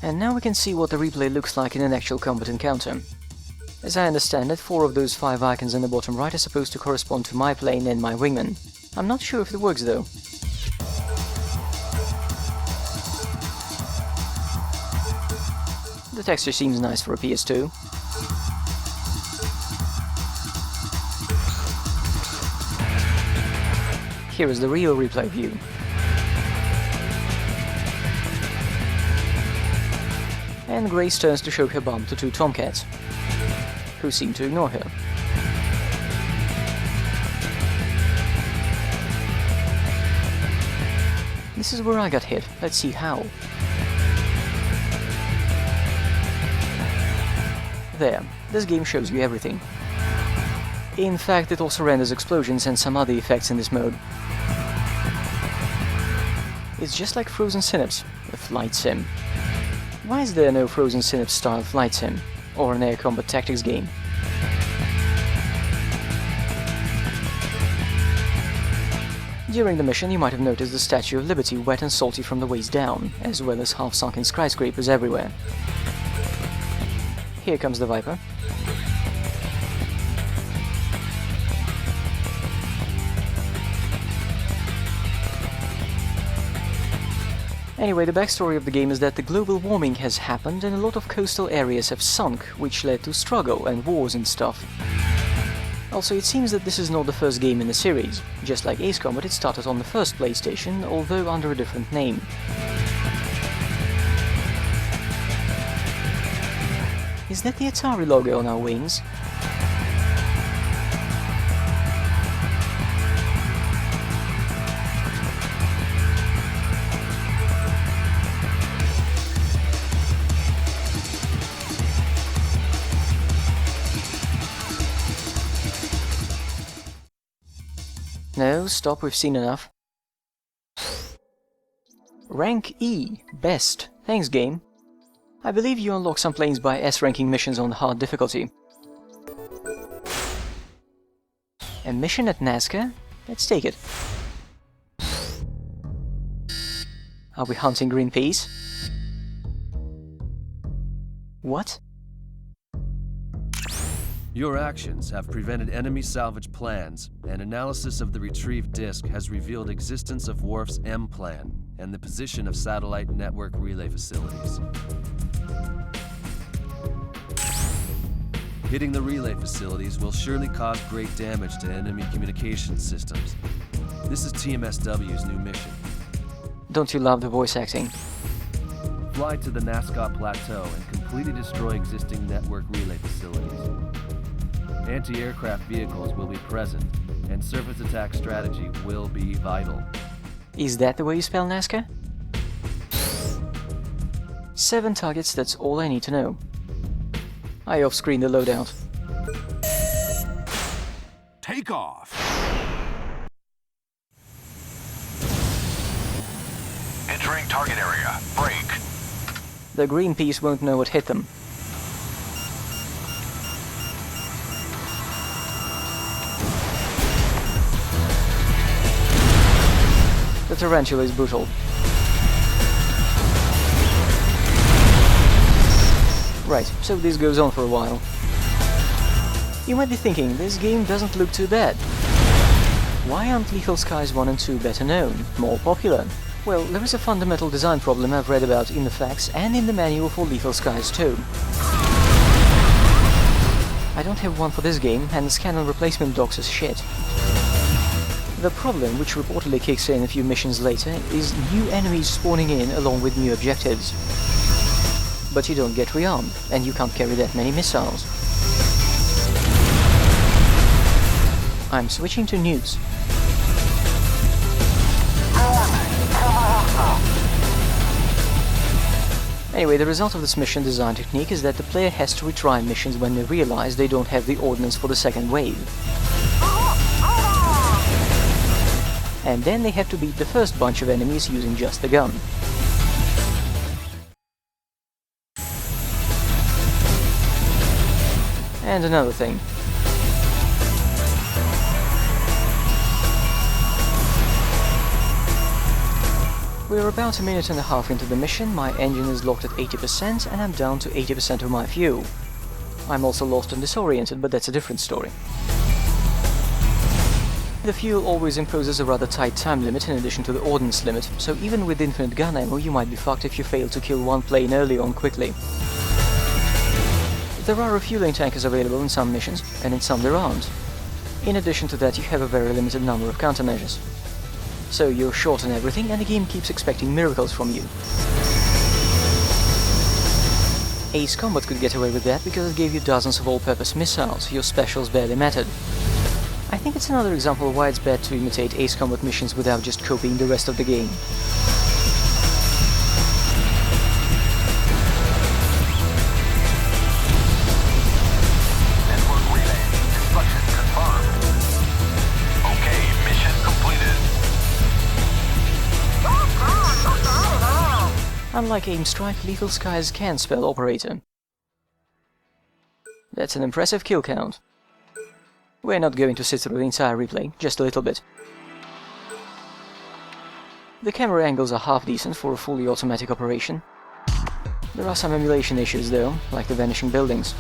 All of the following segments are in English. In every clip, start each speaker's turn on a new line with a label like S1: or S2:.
S1: And now we can see what the replay looks like in an actual combat encounter. As I understand it, 4 of those 5 icons in the bottom right are supposed to correspond to my plane and my wingman. I'm not sure if it works though. The texture seems nice for a PS2. Here is the real replay view. And Grace turns to show her bum to 2 tomcats, who seem to ignore her. This is where I got hit. Let's see how. There, this game shows you everything. In fact, it also renders explosions and some other effects in this mode. It's just like Frozen Synapse, a flight sim. Why is there no Frozen Synapse style flight sim, or an air combat tactics game? During the mission you might have noticed the Statue of Liberty wet and salty from the waist down, as well as half-sunken skyscrapers everywhere. Here comes the Viper. Anyway, the backstory of the game is that the global warming has happened and a lot of coastal areas have sunk, which led to struggle and wars and stuff. Also, it seems that this is not the first game in the series. Just like Ace Combat, it started on the first PlayStation, although under a different name. Is that the Atari logo on our wings? No, stop, we've seen enough. Rank E, Best. Thanks, game. I believe you unlock some planes by S-ranking missions on hard difficulty. A mission at NASCAR? Let's take it. Are we hunting Greenpeace? What?
S2: Your actions have prevented enemy salvage plans, and analysis of the retrieved disk has revealed existence of Worf's M plan and the position of satellite network relay facilities. Hitting the relay facilities will surely cause great damage to enemy communications systems. This is TMSW's new mission.
S1: Don't you love the voice acting?
S2: Fly to the Nazca Plateau and completely destroy existing network relay facilities. Anti-aircraft vehicles will be present, and surface attack strategy will be vital.
S1: Is that the way you spell NASCAR? 7 targets, that's all I need to know. I off-screen the loadout.
S3: Take off! Entering target area. Break.
S1: The Greenpeace won't know what hit them. The tarantula is brutal. Right, so this goes on for a while. You might be thinking, this game doesn't look too bad. Why aren't Lethal Skies 1 and 2 better known, more popular? Well, there is a fundamental design problem I've read about in the facts and in the manual for Lethal Skies 2. I don't have one for this game, and the scan and replacement docs is shit. The problem, which reportedly kicks in a few missions later, is new enemies spawning in along with new objectives. But you don't get rearmed, and you can't carry that many missiles. I'm switching to news. Anyway, the result of this mission design technique is that the player has to retry missions when they realize they don't have the ordnance for the second wave. And then they have to beat the first bunch of enemies using just the gun. And another thing. We're about a minute and a half into the mission, my engine is locked at 80% and I'm down to 80% of my fuel. I'm also lost and disoriented, but that's a different story. The fuel always imposes a rather tight time limit in addition to the ordnance limit, so even with infinite gun ammo you might be fucked if you fail to kill one plane early on quickly. There are refueling tankers available in some missions, and in some there aren't. In addition to that, you have a very limited number of countermeasures. So you're short on everything, and the game keeps expecting miracles from you. Ace Combat could get away with that because it gave you dozens of all-purpose missiles, your specials barely mattered. I think it's another example of why it's bad to imitate Ace Combat missions without just copying the rest of the game. Unlike aimStrike, Lethal Skies can spell operator. That's an impressive kill count. We're not going to sit through the entire replay, just a little bit. The camera angles are half decent for a fully automatic operation. There are some emulation issues though, like the vanishing buildings.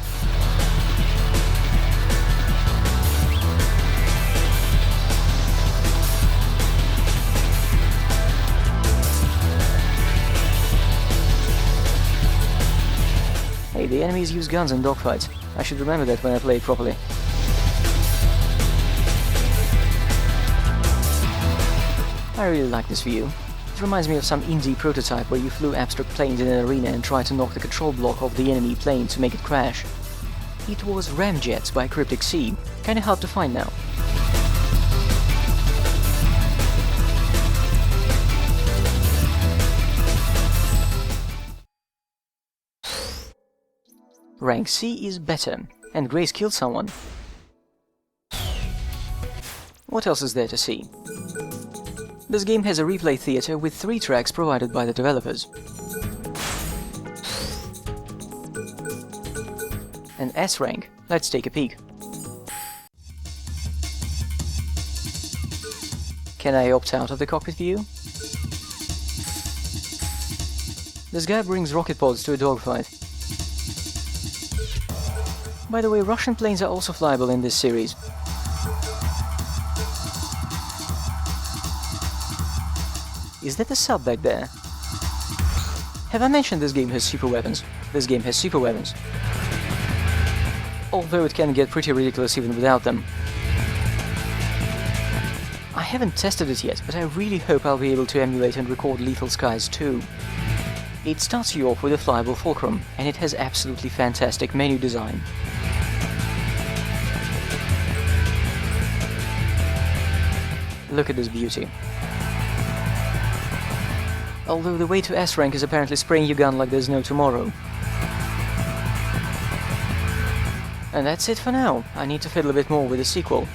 S1: Hey, the enemies use guns in dogfights. I should remember that when I play it properly. I really like this view. It reminds me of some indie prototype where you flew abstract planes in an arena and tried to knock the control block off the enemy plane to make it crash. It was Ramjets by Cryptic Sea, kinda hard to find now. Rank C is better, and Grace killed someone. What else is there to see? This game has a replay theater with 3 tracks provided by the developers. An S rank. Let's take a peek. Can I opt out of the cockpit view? This guy brings rocket pods to a dogfight. By the way, Russian planes are also flyable in this series. Is that a sub back there? Have I mentioned this game has super weapons? This game has super weapons. Although it can get pretty ridiculous even without them. I haven't tested it yet, but I really hope I'll be able to emulate and record Lethal Skies 2. It starts you off with a flyable fulcrum, and it has absolutely fantastic menu design. Look at this beauty. Although the way to S rank is apparently spraying your gun like there's no tomorrow. And that's it for now. I need to fiddle a bit more with the sequel.